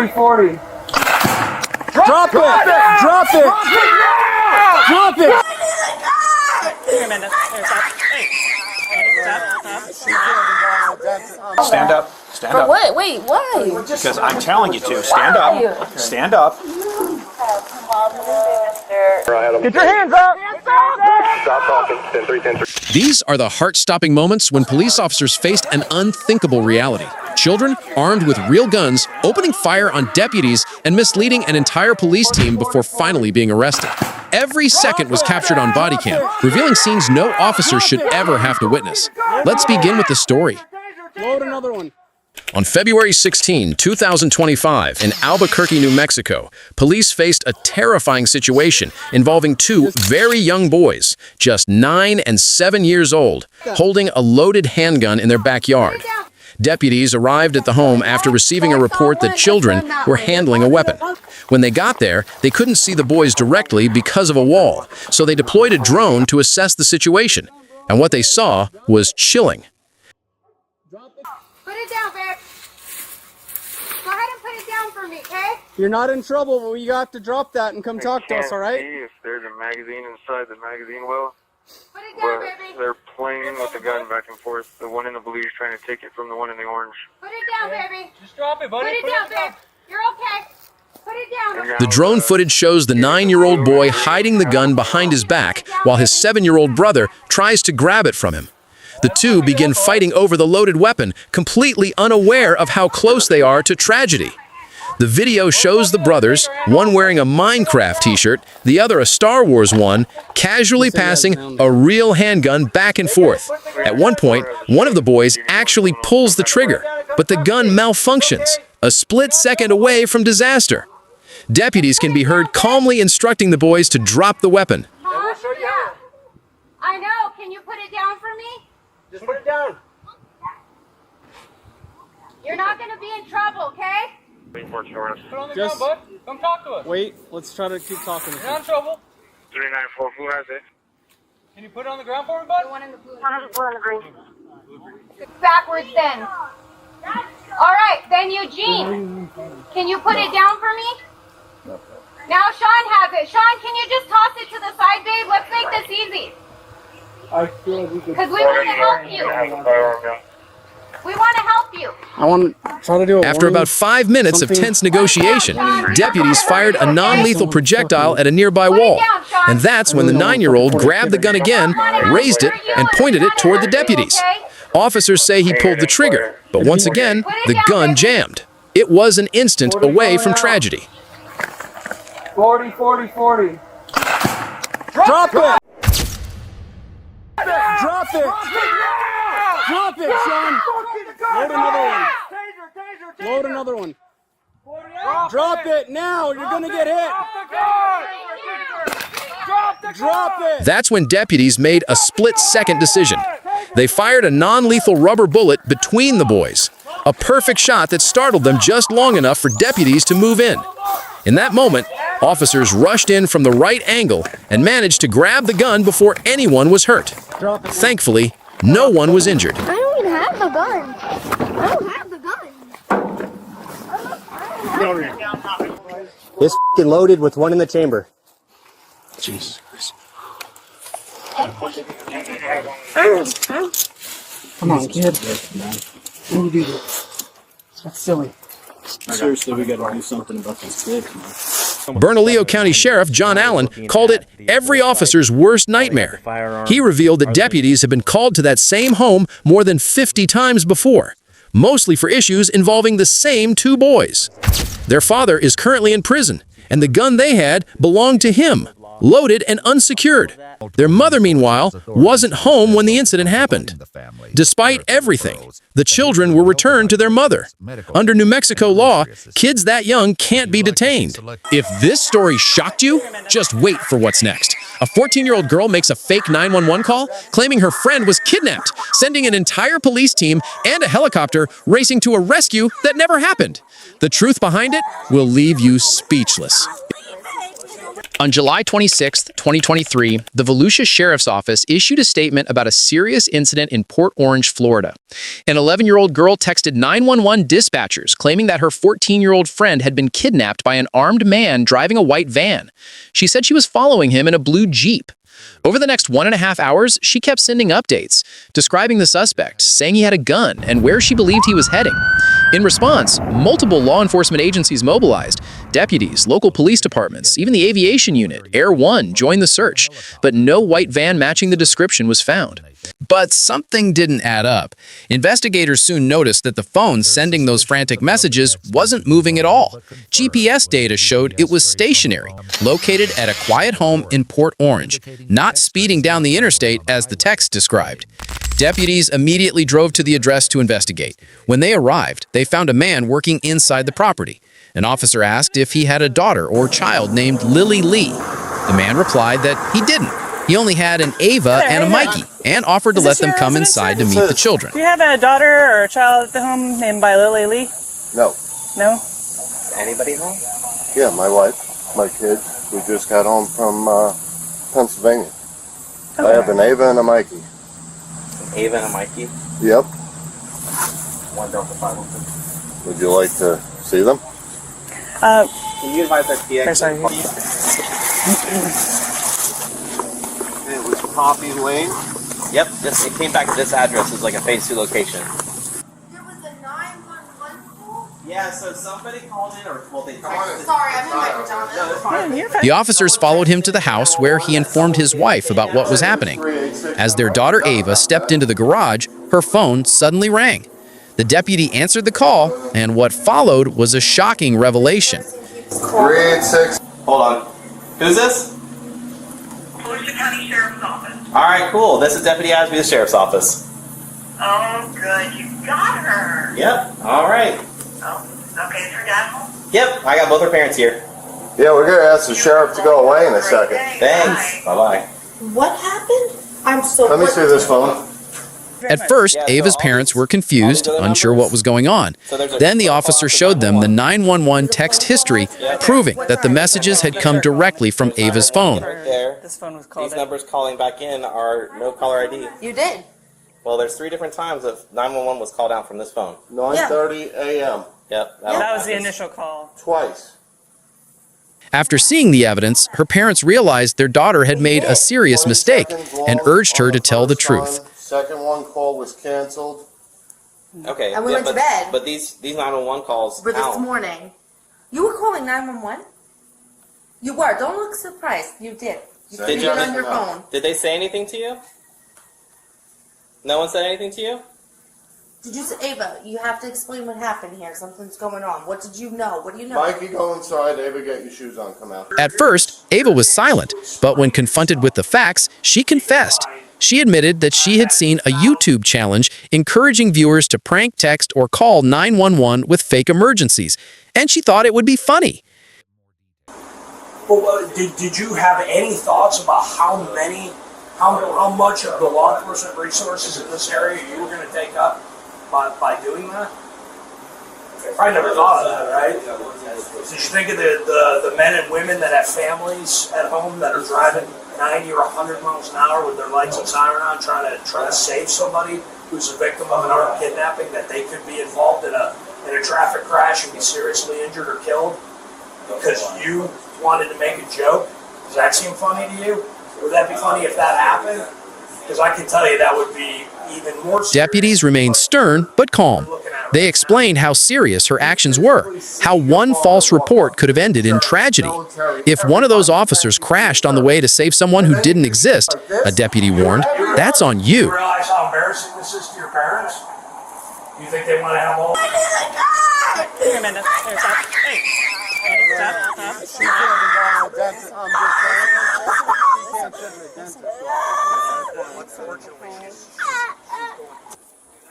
40. Drop it! Drop it! Drop it! Here, Amanda. Here, stop. Hey. Stop. Stand up. Stand up. What? Wait, why? Because I'm telling you to. Stand up. Stand up. Get your hands up! Stop talking. 10-3, 10-3. These are the heart-stopping moments when police officers faced an unthinkable reality. Children, armed with real guns, opening fire on deputies and misleading an entire police team before finally being arrested. Every second was captured on BodyCam, revealing scenes no officer should ever have to witness. Let's begin with the story. Load another one. On February 16, 2025, in Albuquerque, New Mexico, police faced a terrifying situation involving two very young boys, just 9 and 7 years old, holding a loaded handgun in their backyard. Deputies arrived at the home after receiving a report that children were handling a weapon. When they got there, they couldn't see the boys directly because of a wall, so they deployed a drone to assess the situation. And what they saw was chilling. Put it down, babe. Go ahead and put it down for me, okay? You're not in trouble, but you have to drop that and come talk to us, all right? See if there's a magazine inside the magazine well. Put it down, But baby. they're playing with the gun back and forth. The one in the blue is trying to take it from the one in the orange. Put it down, baby. Just drop it, buddy. Put it down, babe. You're okay. Put it down. The drone footage shows the 9-year-old boy hiding the gun behind his back while his 7-year-old brother tries to grab it from him. The two begin fighting over the loaded weapon, completely unaware of how close they are to tragedy. The video shows the brothers, one wearing a Minecraft t-shirt, the other a Star Wars one, casually passing a real handgun back and forth. At one point, one of the boys actually pulls the trigger, but the gun malfunctions, a split second away from disaster. Deputies can be heard calmly instructing the boys to drop the weapon. Huh? Yeah. I know. Can you put it down for me? Just put it down. You're not going to be in trouble, okay? Put it on the Just- ground, bud. Come talk to us. Wait, let's try to keep talking. You're not in trouble. 394, who has it? Can you put it on the ground for me, bud? The one in the blue. One on the green. Backwards then. All right, then Eugene. Can you put it down for me? Now Sean has it. Sean, can you just toss it to the side, babe? Let's make this easy. Because we want to help you. Has a firearm gun. We want to help you. I want to try to do it. After about 5 minutes of tense negotiation, deputies fired a non-lethal projectile at a nearby wall. And that's when the 9-year-old grabbed the gun again, raised it, and pointed it toward the deputies. Officers say he pulled the trigger, but once again, the gun jammed. It was an instant away from tragedy. 40, 40, 40. Drop it! Drop it! Drop it, Sean! Load another one. Load another one. Drop it now! You're gonna get hit! Drop it! That's when deputies made a split-second decision. They fired a non-lethal rubber bullet between the boys, a perfect shot that startled them just long enough for deputies to move in. In that moment, officers rushed in from the right angle and managed to grab the gun before anyone was hurt. Thankfully, no one was injured. I don't even have the gun. I don't have the gun. It's f***ing loaded with one in the chamber. Jesus Christ. Come on, kid. What do you do this? That's silly. Seriously, we gotta do something about this kid. Bernalillo County Sheriff John Allen called it every officer's worst nightmare. He revealed that deputies have been called to that same home more than 50 times before, mostly for issues involving the same two boys. Their father is currently in prison, and the gun they had belonged to him, loaded and unsecured. Their mother, meanwhile, wasn't home when the incident happened. Despite everything, the children were returned to their mother. Under New Mexico law, kids that young can't be detained. If this story shocked you, just wait for what's next. A 14-year-old girl makes a fake 911 call, claiming her friend was kidnapped, sending an entire police team and a helicopter racing to a rescue that never happened. The truth behind it will leave you speechless. On July 26, 2023, the Volusia Sheriff's Office issued a statement about a serious incident in Port Orange, Florida. An 11-year-old girl texted 911 dispatchers claiming that her 14-year-old friend had been kidnapped by an armed man driving a white van. She said she was following him in a blue Jeep. Over the next 1.5 hours, she kept sending updates, describing the suspect, saying he had a gun, and where she believed he was heading. In response, multiple law enforcement agencies mobilized. Deputies, local police departments, even the aviation unit, Air One, joined the search, but no white van matching the description was found. But something didn't add up. Investigators soon noticed that the phone sending those frantic messages wasn't moving at all. GPS data showed it was stationary, located at a quiet home in Port Orange, not speeding down the interstate as the text described. Deputies immediately drove to the address to investigate. When they arrived, they found a man working inside the property. An officer asked if he had a daughter or child named Lily Lee. The man replied that he didn't. He only had an Ava and a Mikey, and offered to let them come inside to meet the children. Do you have a daughter or a child at the home named by Lily Lee? No. No? Anybody home? Yeah, my wife, my kids. We just got home from Pennsylvania. Okay. I have an Ava and a Mikey. An Ava and a Mikey? Yep. 1 Delta 5. Would you like to see them? Can you advise our PX? Sorry. It was Poppy Lane. Yep, it came back to this address as like a phase 2 location. There was a 911 call? Yeah, so somebody called in, or well, they texted. Sorry, I'm in my pajamas. No, it's fine. The officers followed him to the house where he informed his wife about what was happening. As their daughter Ava stepped into the garage, her phone suddenly rang. The deputy answered the call, and what followed was a shocking revelation. 386. Hold on. Who's this? Volusia County Sheriff's Office. All right, cool. This is Deputy Asby, the Sheriff's Office. Oh, good. You got her. Yep. All right. Oh, okay. Is her dad home? Yep. I got both her parents here. Yeah, we're gonna ask the sheriff to go away in a second. Thanks. Bye bye. What happened? I'm so. Let me see this phone. At first, Ava's parents were confused, unsure what was going on. Then the officer showed them the 911 text history, proving that the messages had come directly from Ava's phone. Right there. This phone was called These numbers calling back in are no caller ID. You did. Well, there's 3 different times of 911 was called out from this phone. 9:30 a.m. Yep. That was the initial call. Twice. After seeing the evidence, her parents realized their daughter had made a serious mistake and urged her to tell the truth. Second one call was canceled. Okay. And we went to bed. But these 911 calls. For this morning. You were calling 911? You were. Don't look surprised. You did. You Did did you it on your phone. Did they say anything to you? No one said anything to you? Did you say, Ava, you have to explain what happened here. Something's going on. What did you know? What do you know? Mikey, go inside. Ava, get your shoes on. Come out. At first, Ava was silent, but when confronted with the facts, she confessed. She admitted that she had seen a YouTube challenge encouraging viewers to prank, text, or call 911 with fake emergencies, and she thought it would be funny. Well, did you have any thoughts about how much of the law enforcement resources in this area you were going to take up by doing that? I never thought of that, right? Did you think of the men and women that have families at home that are driving 90 or 100 miles an hour with their lights and siren on, trying to save somebody who's a victim of an armed kidnapping, that they could be involved in a traffic crash and be seriously injured or killed because you wanted to make a joke? Does that seem funny to you? Would that be funny if that happened? Because I can tell you that would be even more serious. Deputies remained stern but calm. They explained how serious her actions were, how one false report could have ended in tragedy. If one of those officers crashed on the way to save someone who didn't exist, a deputy warned, that's on you. You realize how embarrassing this is to your parents? You think they want to have all... Here, Amanda. Here, stop. Hey. Amanda, stop.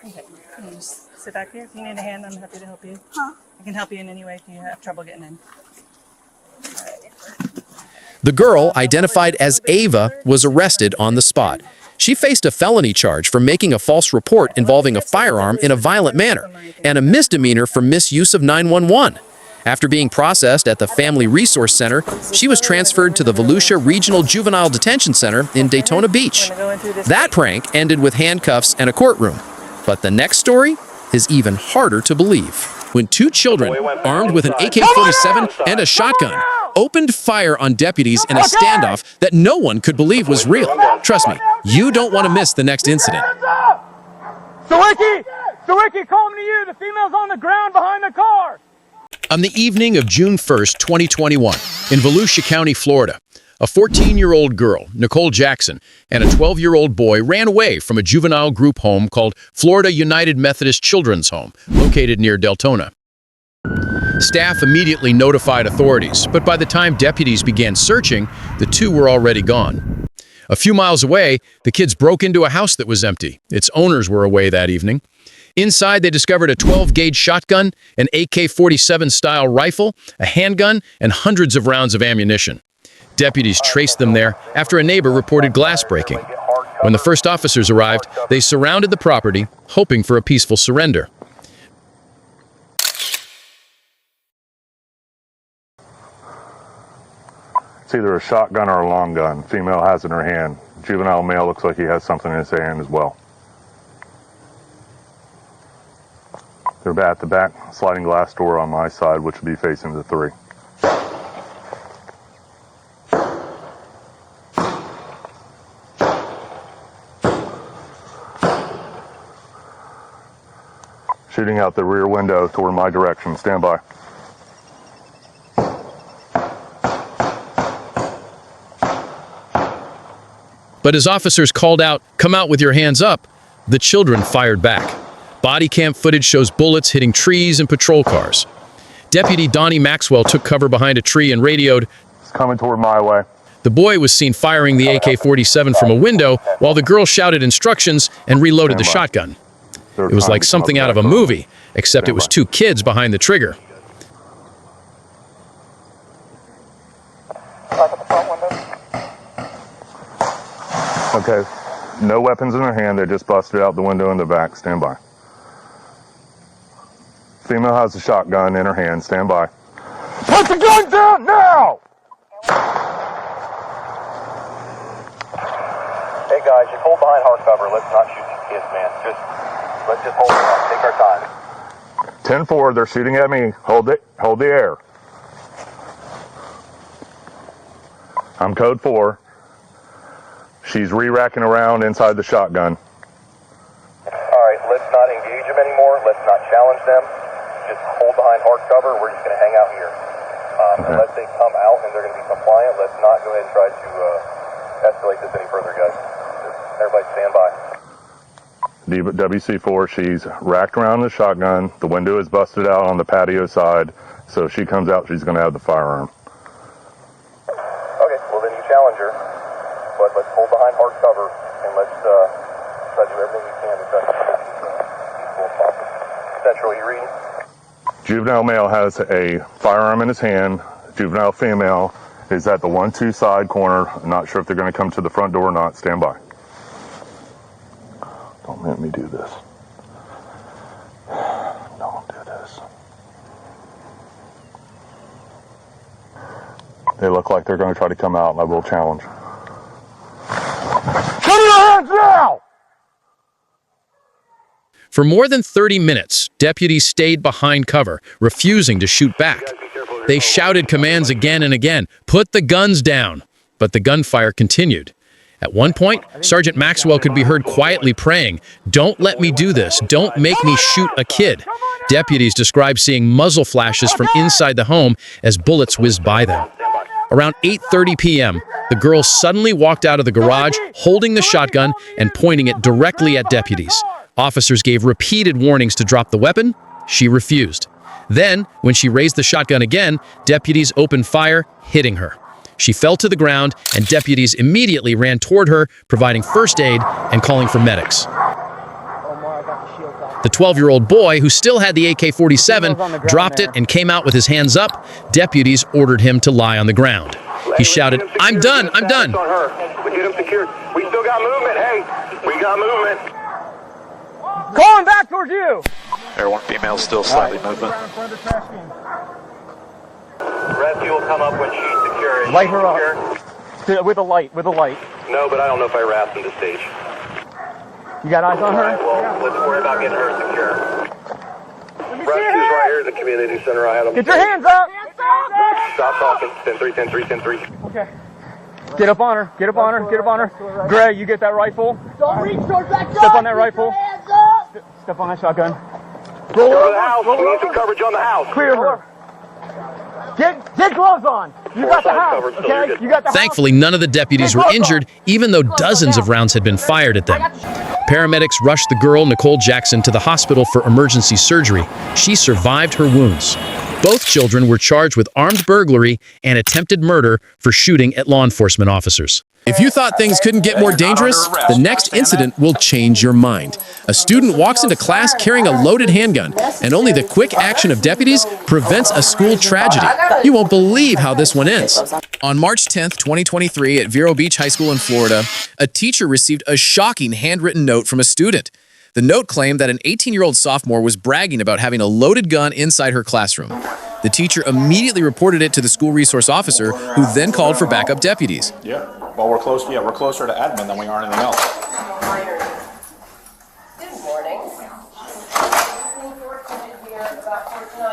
Okay. Can you just sit back here? If you need a hand, I'm happy to help you. I can help you in any way if you have trouble getting in. The girl, identified as Ava, was arrested on the spot. She faced a felony charge for making a false report involving a firearm in a violent manner and a misdemeanor for misuse of 911. After being processed at the Family Resource Center, she was transferred to the Volusia Regional Juvenile Detention Center in Daytona Beach. That prank ended with handcuffs and a courtroom. But the next story is even harder to believe. When two children, armed with an AK-47 and a shotgun, opened fire on deputies in a standoff that no one could believe was real. Trust me, you don't want to miss the next incident. Sawicki, calling to you. The female's on the ground behind the car. On the evening of June 1st, 2021, in Volusia County, Florida, a 14-year-old girl, Nicole Jackson, and a 12-year-old boy ran away from a juvenile group home called Florida United Methodist Children's Home, located near Deltona. Staff immediately notified authorities, but by the time deputies began searching, the two were already gone. A few miles away, the kids broke into a house that was empty. Its owners were away that evening. Inside, they discovered a 12-gauge shotgun, an AK-47-style rifle, a handgun, and hundreds of rounds of ammunition. Deputies traced them there after a neighbor reported glass breaking. When the first officers arrived, they surrounded the property, hoping for a peaceful surrender. It's either a shotgun or a long gun. Female has it in her hand. Juvenile male looks like he has something in his hand as well. They're at the back sliding glass door on my side, which would be facing the three. Shooting out the rear window toward my direction. Stand by. But as officers called out, "Come out with your hands up," the children fired back. BodyCam footage shows bullets hitting trees and patrol cars. Deputy Donnie Maxwell took cover behind a tree and radioed, "It's coming toward my way." The boy was seen firing the AK-47 from a window while the girl shouted instructions and reloaded the shotgun. It was like something out of a movie, except it was two kids behind the trigger. Okay, no weapons in their hand. They just busted out the window in the back. Stand by. Female has a shotgun in her hand. Stand by. Put the gun down now! Hey guys, just hold behind hard cover. Let's not shoot these kids, man. Let's just hold on. Take our time. 10-4, they're shooting at me. Hold the air. I'm code 4. She's re-racking around inside the shotgun. Alright, let's not engage them anymore. Let's not challenge them. Just hold behind hard cover. We're just going to hang out here. Unless they come out and they're going to be compliant, let's not go ahead and try to escalate this any further, guys. Just everybody stand by. WC4, she's racked around the shotgun. The window is busted out on the patio side. So if she comes out, she's going to have the firearm. Okay, well then you challenge her. But let's hold behind hard cover and let's try to do everything we can to try to keep this peaceful as possible. Central, you reading? Juvenile male has a firearm in his hand. Juvenile female is at the 1-2 side corner. I'm not sure if they're going to come to the front door or not. Stand by. Don't let me do this. Don't do this. They look like they're going to try to come out, and I will challenge. Come your hands now! For more than 30 minutes, deputies stayed behind cover, refusing to shoot back. They shouted commands again and again, "Put the guns down!" But the gunfire continued. At one point, Sergeant Maxwell could be heard quietly praying, "Don't let me do this. Don't make me shoot a kid." Deputies described seeing muzzle flashes from inside the home as bullets whizzed by them. Around 8:30 p.m., the girl suddenly walked out of the garage, holding the shotgun and pointing it directly at deputies. Officers gave repeated warnings to drop the weapon. She refused. Then, when she raised the shotgun again, deputies opened fire, hitting her. She fell to the ground, and deputies immediately ran toward her, providing first aid and calling for medics. The 12-year-old boy, who still had the AK-47, dropped it and came out with his hands up. Deputies ordered him to lie on the ground. He shouted, "I'm done, I'm done." We get them secured. We still got movement. Hey, we got movement. Calling back towards you. Air 1 female still slightly moving. rescue will come up when she's secure. Light her up. With a light, with a light. No, but I don't know if I wrapped him to stage. You got eyes on her? Alright, well, let's worry about getting her secure. Rescue's right here at the community center. I had them. Get your hands up! Stop talking. 10-3, 10-3, 10-3. Okay. Get up on her. Get up on her. Get up on her. Gray, you get that rifle. Don't reach towards that gun. Step on that rifle. Step on that shotgun. Roll over the house. We need some coverage on the house. Clear her. Get gloves on. You got the house, okay? You got the house. Thankfully, none of the deputies were injured, even though dozens of rounds had been fired at them. Paramedics rushed the girl, Nicole Jackson, to the hospital for emergency surgery. She survived her wounds. Both children were charged with armed burglary and attempted murder for shooting at law enforcement officers. If you thought things couldn't get more dangerous, the next incident will change your mind. A student walks into class carrying a loaded handgun, and only the quick action of deputies prevents a school tragedy. You won't believe how this one ends. On March 10th, 2023, at Vero Beach High School in Florida, a teacher received a shocking handwritten note from a student. The note claimed that an 18-year-old sophomore was bragging about having a loaded gun inside her classroom. The teacher immediately reported it to the school resource officer, who then called for backup deputies. Yeah. Well, we're close. Yeah, we're closer to admin than we are anything else. Good morning.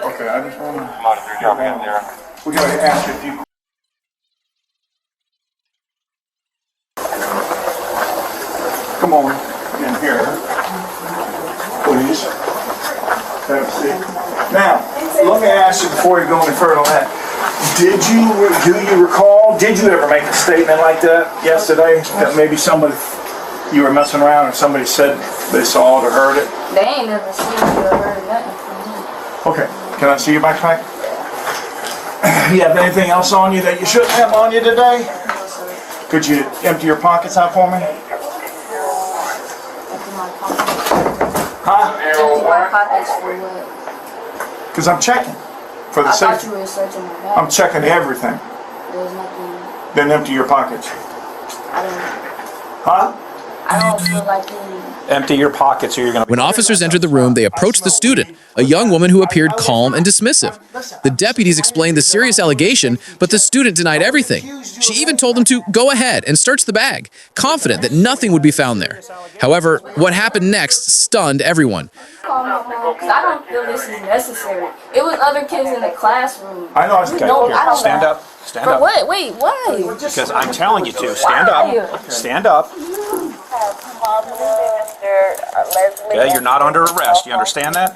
Okay, I just want to monitor dropping in there. We're going to ask a few. Come on in here, please. Have a seat. Now, let me ask you before you go any further on that. Do you recall, did you ever make a statement like that yesterday? That maybe somebody, you were messing around and somebody said they saw it or heard it? They ain't never seen it or heard nothing from me. Okay, can I see your backpack? You have anything else on you that you shouldn't have on you today? Could you empty your pockets out for me? Huh? Empty my pockets for what? Because I'm checking. For the I thought safety. you were searching my bag. I'm checking everything. There's nothing. Then empty your pockets. Huh? I don't feel like you. Empty your pockets or you're going to... When officers entered the room, they approached the student, a young woman who appeared calm and dismissive. The deputies explained the serious allegation, but the student denied everything. She even told them to go ahead and search the bag, confident that nothing would be found there. However, what happened next stunned everyone. Because I don't feel this is necessary. It was other kids in the classroom. I know. Okay. No, I don't Stand know. up. Stand For up. what? Wait, why? Because I'm telling you to. Stand up. Stand up. Okay, you're not under arrest. You understand that?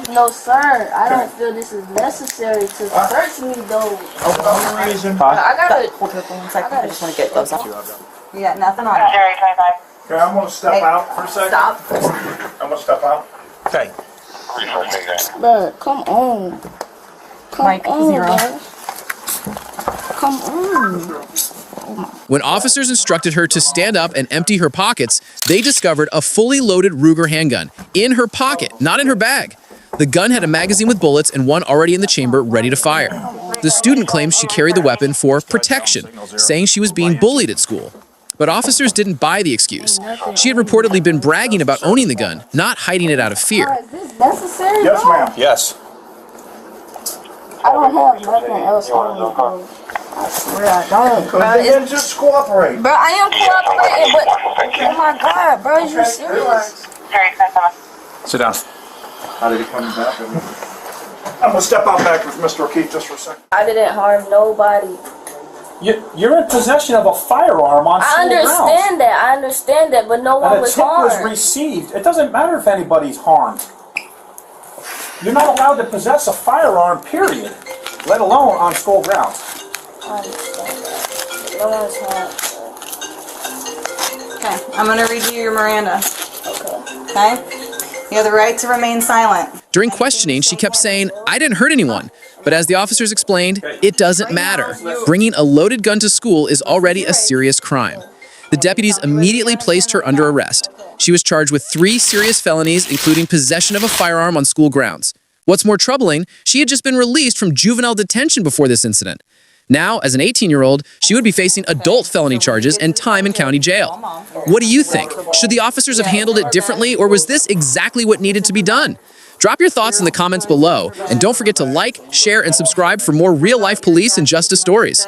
No, sir. I don't feel this is necessary to search me, though. I I just want to get those off. You got nothing on it. Okay, I'm going to step out for a second. Stop. I'm going to step out. Okay. But come on. Come Mike, on, 0. Come on. When officers instructed her to stand up and empty her pockets, they discovered a fully loaded Ruger handgun in her pocket, not in her bag. The gun had a magazine with bullets and one already in the chamber ready to fire. The student claims she carried the weapon for protection, saying she was being bullied at school. But officers didn't buy the excuse. She had reportedly been bragging about owning the gun, not hiding it out of fear. Is this necessary? Yes, ma'am. Yes. I don't have nothing else on me, bro. I swear I don't. Then just cooperate. Bro, I am cooperating, but oh my God, bro, is you serious? Sit down. How did he come back? I'm going to step out back with Mr. O'Keefe just for a second. I didn't harm nobody. You're in possession of a firearm on school grounds. I understand that, but no one And a was tip was harmed. received. It doesn't matter if anybody's harmed. You're not allowed to possess a firearm, period, let alone on school grounds. I understand that. No one's harmed. Okay, I'm going to read you your Miranda. Okay. Okay? You have the right to remain silent. During questioning, she kept saying, "I didn't hurt anyone." But as the officers explained, it doesn't matter. Bringing a loaded gun to school is already a serious crime. The deputies immediately placed her under arrest. She was charged with 3 serious felonies, including possession of a firearm on school grounds. What's more troubling, she had just been released from juvenile detention before this incident. Now, as an 18-year-old, she would be facing adult felony charges and time in county jail. What do you think? Should the officers have handled it differently, or was this exactly what needed to be done? Drop your thoughts in the comments below, and don't forget to like, share, and subscribe for more real-life police and justice stories.